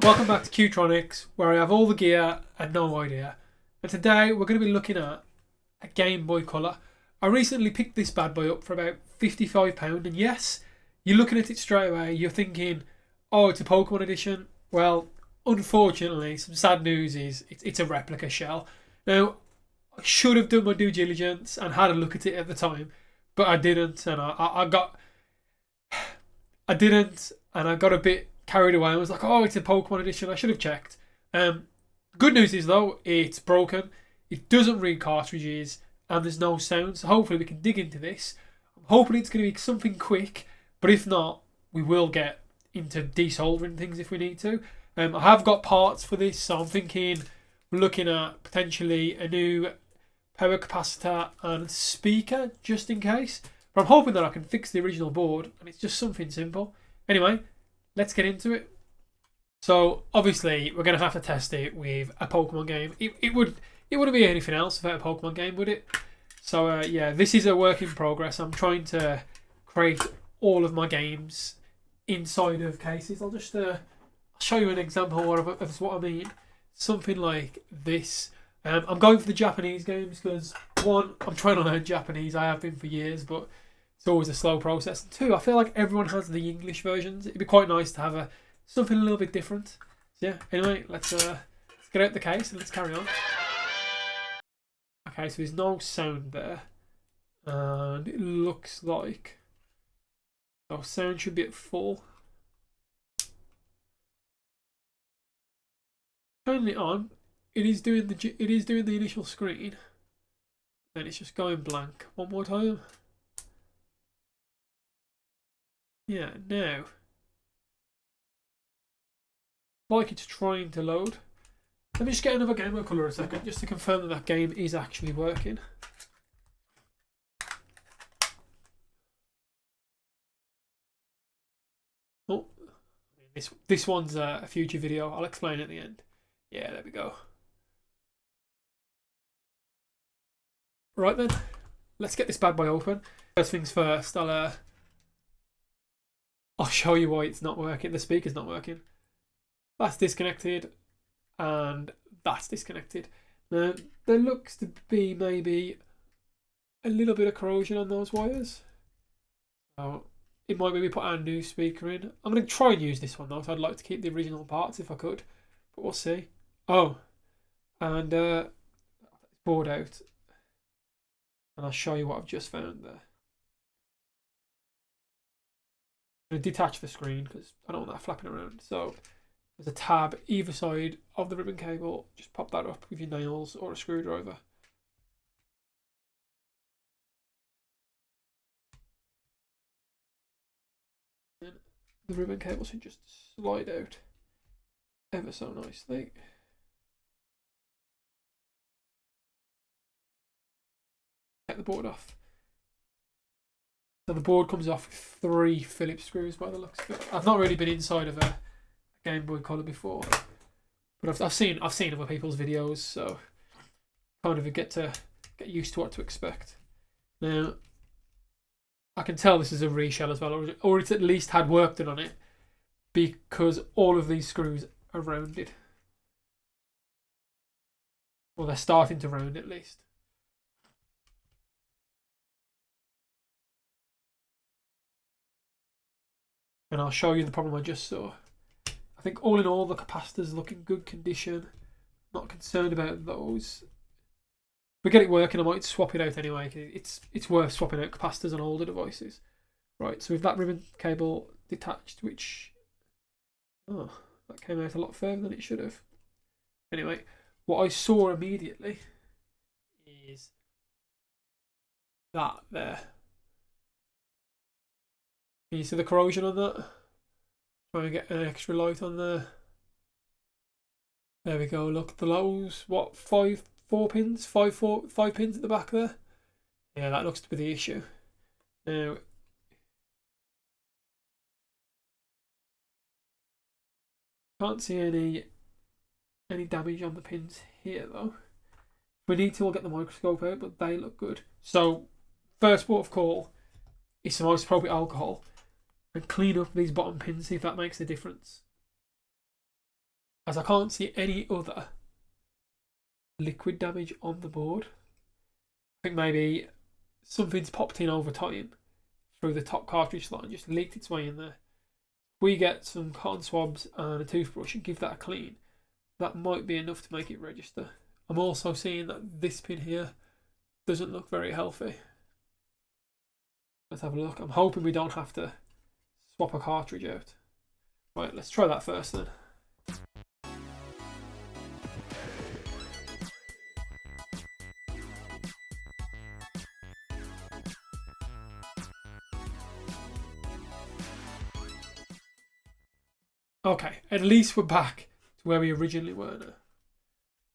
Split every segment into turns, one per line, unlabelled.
Welcome back to Qtronics, where I have all the gear and no idea. And today we're going to be looking at a Game Boy Color. I recently picked this bad boy up for about £55, and yes, you're looking at it straight away, you're thinking, oh, it's a Pokemon edition. Well, unfortunately, some sad news is it's a replica shell. Now, I should have done my due diligence and had a look at it at the time, but I didn't, and I didn't, and I got a bit carried away. I was like, oh, it's a Pokemon edition. I should have checked. Good news is, though, it's broken. It doesn't read cartridges, and there's no sound. So hopefully we can dig into this. I'm hoping it's going to be something quick, but if not, we will get into desoldering things if we need to. I have got parts for this, so I'm thinking we're looking at potentially a new power capacitor and speaker, just in case. But I'm hoping that I can fix the original board, and it's just something simple. Anyway, let's get into it. So obviously we're going to have to test it with a Pokemon game. It wouldn't be anything else without a Pokemon game, would it? So yeah, this is a work in progress. I'm trying to create all of my games inside of cases. I'll just show you an example of what I mean. Something like this. I'm going for the Japanese games because, one, I'm trying to learn Japanese. I have been for years, but it's always a slow process. And two, I feel like everyone has the English versions. It'd be quite nice to have something a little bit different. So yeah, anyway, let's get out the case and let's carry on. Okay, so there's no sound there. And it looks like our sound should be at full. Turning it on, it is doing the initial screen. Then it's just going blank. One more time. Yeah, now, like it's trying to load. Let me just get another Game Boy Color a second, just to confirm that that game is actually working. Oh, this one's a future video. I'll explain at the end. Yeah, there we go. Right then, let's get this bad boy open. First things first, I'll show you why it's not working. The speaker's not working. That's disconnected, and that's disconnected. Now, there looks to be maybe a little bit of corrosion on those wires. So it might maybe put our new speaker in. I'm going to try and use this one though, so I'd like to keep the original parts if I could. But we'll see. Oh, and board out. And I'll show you what I've just found there. I'm going to detach the screen because I don't want that flapping around. So there's a tab either side of the ribbon cable. Just pop that up with your nails or a screwdriver. And the ribbon cable should just slide out ever so nicely. Take the board off. So the board comes off with 3 Phillips screws by the looks of it. I've not really been inside of a Game Boy Color before, but I've seen other people's videos, so kind of get used to what to expect. Now, I can tell this is a reshell as well, or it's at least had work done on it, because all of these screws are rounded. Well, they're starting to round at least. And I'll show you the problem I just saw. I think all in all, the capacitors look in good condition. Not concerned about those. If we get it working, I might swap it out anyway. It's worth swapping out capacitors on older devices. Right, so with that ribbon cable detached, which... oh, that came out a lot further than it should have. Anyway, what I saw immediately is that there. Can you see the corrosion on that? Try and get an extra light on there. There we go. Look, the lows. What, 5 pins at the back there? Yeah, that looks to be the issue. Now, can't see any damage on the pins here though. We need to, we'll get the microscope out, but they look good. So, first port of call is some isopropyl alcohol. And clean up these bottom pins, see if that makes a difference. as I can't see any other liquid damage on the board. I think maybe something's popped in over time through the top cartridge slot and just leaked its way in there. We get some cotton swabs and a toothbrush and give that a clean. That might be enough to make it register. I'm also seeing that this pin here doesn't look very healthy. Let's have a look. I'm hoping we don't have to swap a cartridge out. Right, let's try that first then. Okay, at least we're back to where we originally were now.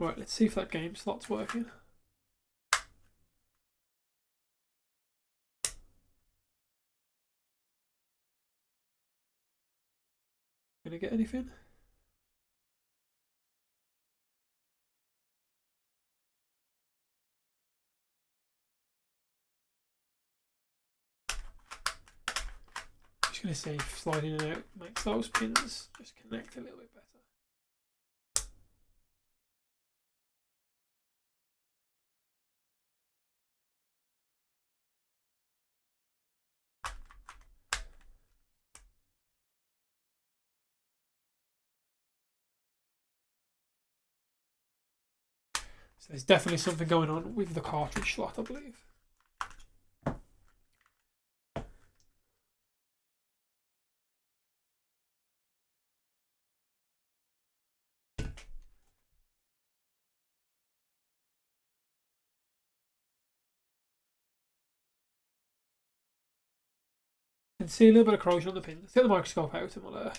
Right, let's see if that game slot's working. Gonna get anything? Just gonna see if sliding it out makes those pins just connect a little bit better. So there's definitely something going on with the cartridge slot, I believe. You can see a little bit of corrosion on the pin. Let's get the microscope out and we'll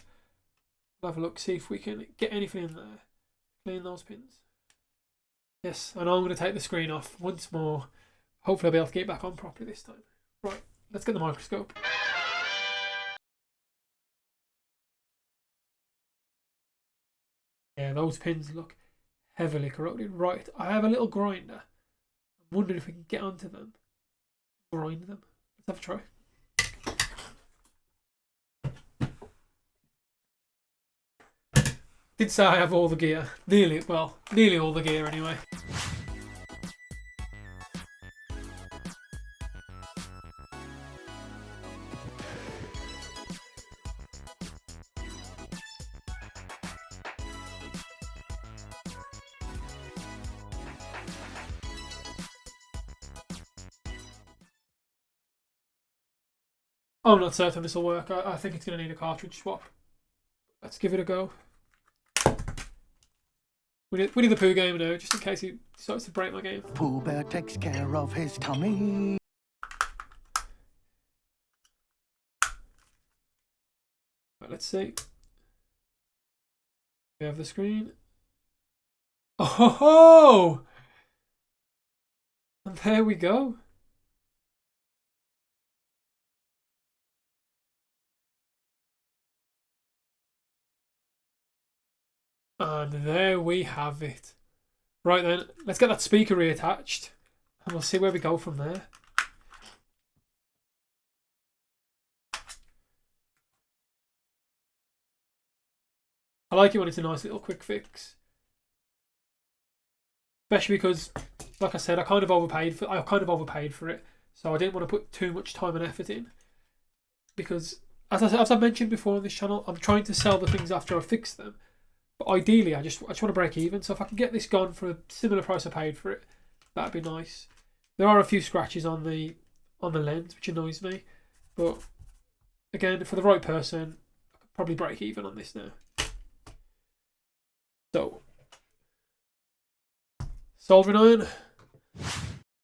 have a look, see if we can get anything in there. Clean those pins. Yes, I know I'm going to take the screen off once more. Hopefully I'll be able to get it back on properly this time. Right, let's get the microscope. Yeah, those pins look heavily corroded. Right, I have a little grinder. I'm wondering if we can get onto them. Grind them. Let's have a try. Did say I have all the gear. Nearly all the gear anyway. I'm not certain this will work. I think it's going to need a cartridge swap. Let's give it a go. We need the Pooh game now, just in case he starts to break my game.
Pooh Bear takes care of his tummy.
Right, let's see. We have the screen. Oh! And there we go. And there we have it. Right then, let's get that speaker reattached and we'll see where we go from there. I like it when it's a nice little quick fix. Especially because, like I said, I kind of overpaid for it. So I didn't want to put too much time and effort in. Because, as I mentioned before on this channel, I'm trying to sell the things after I fix them. But ideally, I just want to break even. So if I can get this gone for a similar price I paid for it, that'd be nice. There are a few scratches on the lens, which annoys me. But again, for the right person, I could probably break even on this now. So, soldering iron.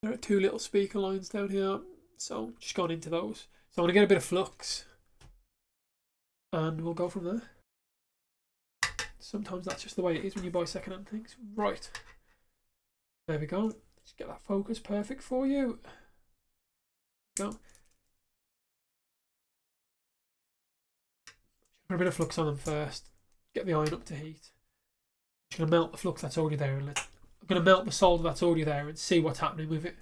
There are two little speaker lines down here. So just going into those. So I'm going to get a bit of flux. And we'll go from there. Sometimes that's just the way it is when you buy second-hand things. Right. There we go. Let's get that focus perfect for you. Go. Put a bit of flux on them first. Get the iron up to heat. I'm going to melt the flux that's already there. I'm going to melt the solder that's already there and see what's happening with it.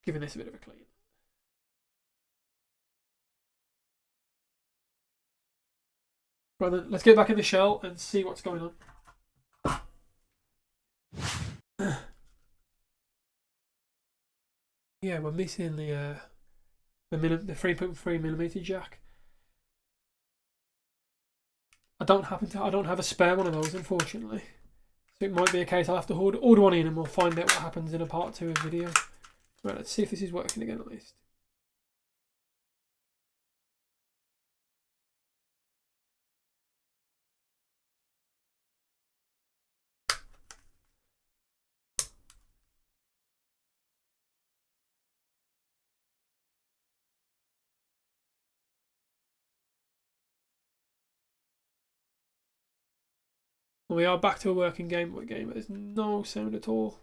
giving this a bit of a clean. Right then, let's get back in the shell and see what's going on. Yeah, we're missing the 3.3mm jack. I don't have a spare one of those, unfortunately. So it might be a case I'll have to order one in, and we'll find out what happens in a part 2 of the video. Right, let's see if this is working again at least. We are back to a working Gameboy game, but there's no sound at all.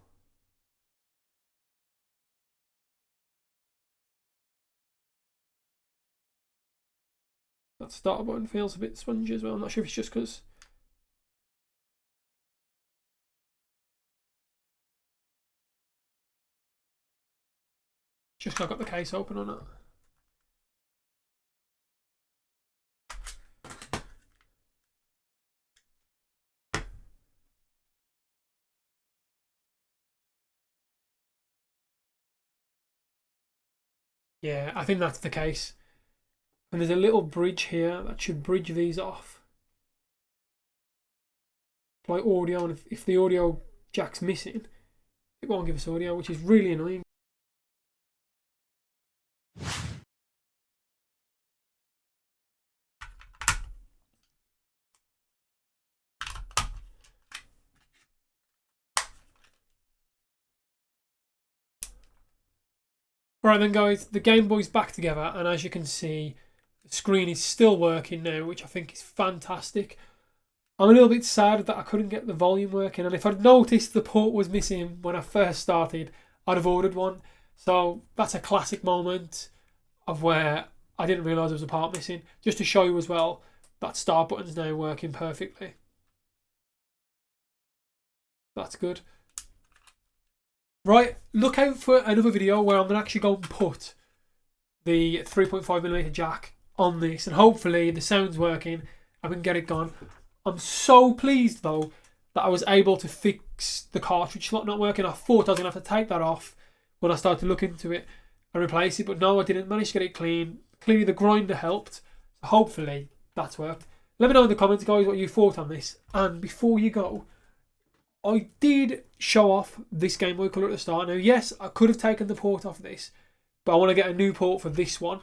That start button feels a bit spongy as well. I'm not sure if it's just because I've got the case open or not. Yeah, I think that's the case. And there's a little bridge here that should bridge these off. Like audio, and if the audio jack's missing, it won't give us audio, which is really annoying. Right then guys, the Game Boy's back together, and as you can see, the screen is still working now, which I think is fantastic. I'm a little bit sad that I couldn't get the volume working, and if I'd noticed the port was missing when I first started, I'd have ordered one. So that's a classic moment of where I didn't realise there was a part missing. Just to show you as well, that start button's now working perfectly. That's good. Right, look out for another video where I'm going to actually go and put the 3.5mm jack on this, and hopefully the sound's working and we can get it gone. I'm so pleased though that I was able to fix the cartridge slot not working. I thought I was going to have to take that off when I started to look into it and replace it, but no, I didn't manage to get it clean. Clearly the grinder helped, so hopefully that's worked. Let me know in the comments guys what you thought on this, and before you go, I did show off this Game Boy Color at the start. Now, yes, I could have taken the port off this, but I want to get a new port for this one,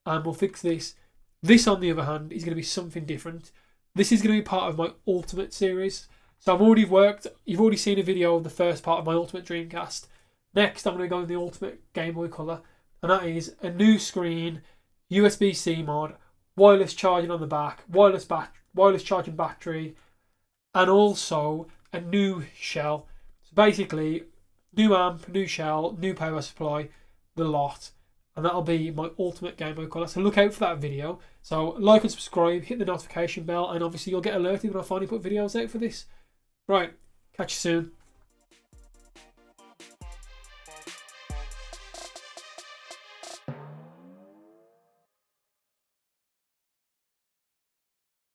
and we'll fix this. This, on the other hand, is going to be something different. This is going to be part of my Ultimate series. So you've already seen a video of the first part of my Ultimate Dreamcast. Next, I'm going to go in the Ultimate Game Boy Color, and that is a new screen, USB-C mod, wireless charging on the back, wireless charging battery, and also a new shell. So basically, new amp, new shell, new power supply, the lot. And that'll be my Ultimate Game Boy Color. So look out for that video. So like and subscribe, hit the notification bell, and obviously you'll get alerted when I finally put videos out for this. Right, catch you soon.